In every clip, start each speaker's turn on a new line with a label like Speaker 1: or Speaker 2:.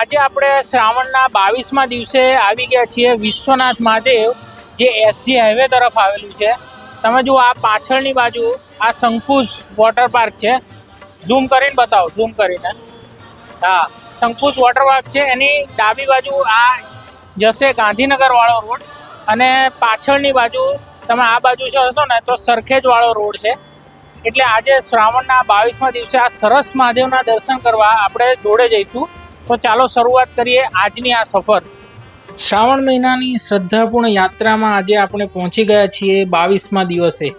Speaker 1: આજે આપણે શ્રાવણના 22મા દિવસે આવી ગયા છીએ વિશ્વનાથ મહાદેવ, જે એસજી હાઈવે તરફ આવેલું છે. તમે જુઓ આ પાછળની બાજુ આ શંકુશ વોટર પાર્ક છે. ઝૂમ કરીને બતાવો, ઝૂમ કરીને. હા, શંકુશ વોટર પાર્ક છે. એની ડાબી બાજુ આ જશે ગાંધીનગર વાળો રોડ, અને પાછળની બાજુ તમે આ બાજુ છો ને તો સરખેજ વાળો રોડ છે. એટલે આજે શ્રાવણના 22મા દિવસે આ સરસ મહાદેવના દર્શન કરવા આપણે જોડે જઈશું. તો ચાલો શરૂઆત કરીએ આજની આ સફર. શ્રાવણ મહિનાની શ્રદ્ધાપૂર્ણ યાત્રામાં આજે આપણે પહોંચી ગયા છીએ 22મા દિવસે,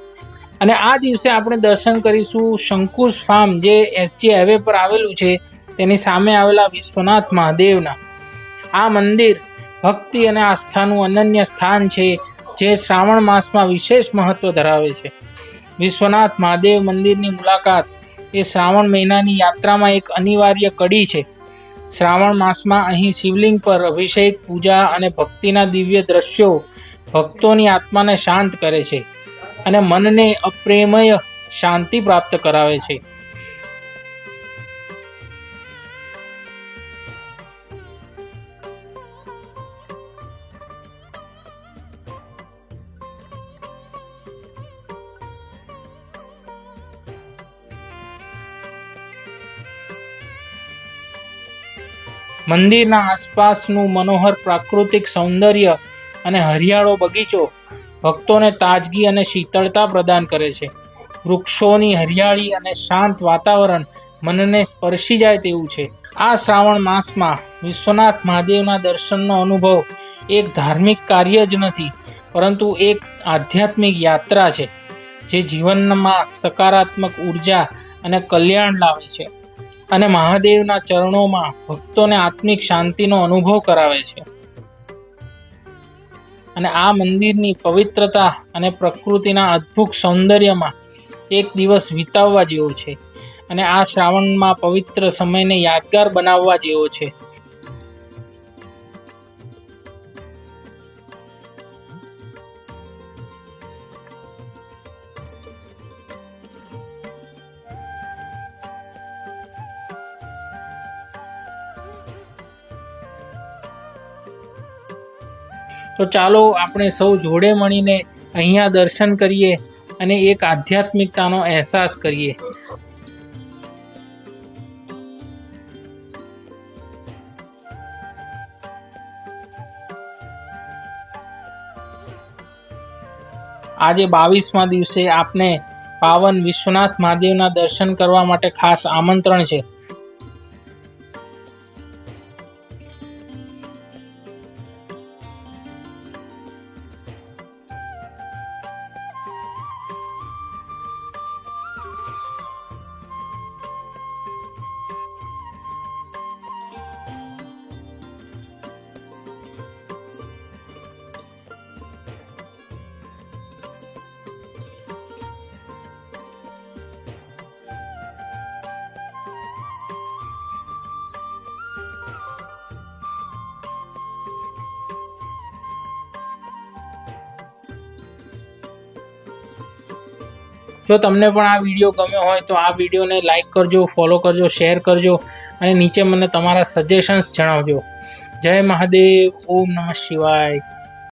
Speaker 1: અને આ દિવસે આપણે દર્શન કરીશું શંકુશ ફાર્મ, જે એસજી હાઈવે પર આવેલું છે. તેની સામે આવેલા વિશ્વનાથ મહાદેવના આ મંદિર ભક્તિ અને આસ્થાનું અનન્ય સ્થાન છે, જે શ્રાવણ માસમાં વિશેષ મહત્વ ધરાવે છે. વિશ્વનાથ મહાદેવ મંદિરની મુલાકાત એ શ્રાવણ મહિનાની યાત્રામાં એક અનિવાર્ય કડી છે. શ્રાવણ માસમાં અહીં શિવલિંગ પર અભિષેક, પૂજા અને ભક્તિના દિવ્ય દ્રશ્યો ભક્તોની આત્માને શાંત કરે છે અને મનને અપ્રેમય શાંતિ પ્રાપ્ત કરાવે છે. મંદિરના આસપાસનું મનોહર પ્રાકૃતિક સૌંદર્ય અને હરિયાળો બગીચો ભક્તોને તાજગી અને શીતળતા પ્રદાન કરે છે. વૃક્ષોની હરિયાળી અને શાંત વાતાવરણ મનને સ્પર્શી જાય તેવું છે. આ શ્રાવણ માસમાં વિશ્વનાથ મહાદેવના દર્શનનો અનુભવ એક ધાર્મિક કાર્ય જ નથી, પરંતુ એક આધ્યાત્મિક યાત્રા છે, જે જીવનમાં સકારાત્મક ઉર્જા અને કલ્યાણ લાવે છે અને મહાદેવના ચરણોમાં ભક્તોને આત્મિક શાંતિનો અનુભવ કરાવે છે. અને આ મંદિરની પવિત્રતા અને પ્રકૃતિના અદ્ભુત સૌંદર્યમાં એક દિવસ વિતાવવા જેવો છે, અને આ શ્રાવણમાં પવિત્ર સમયને યાદગાર બનાવવા જેવો છે. તો ચાલો આપણે સૌ જોડે મળીને અહીંયા દર્શન કરીએ અને એક આધ્યાત્મિકતાનો અહેસાસ કરીએ. આજે 22મા દિવસે આપને પાવન વિશ્વનાથ મહાદેવના દર્શન કરવા માટે ખાસ આમંત્રણ છે. જો તમને પણ આ વિડીયો ગમ્યો હોય તો આ વિડીયોને લાઈક કરજો, ફોલો કરજો, શેર કરજો, અને નીચે મને તમારા સજેશન્સ જણાવજો. જય મહાદેવ. ઓમ નમઃ શિવાય.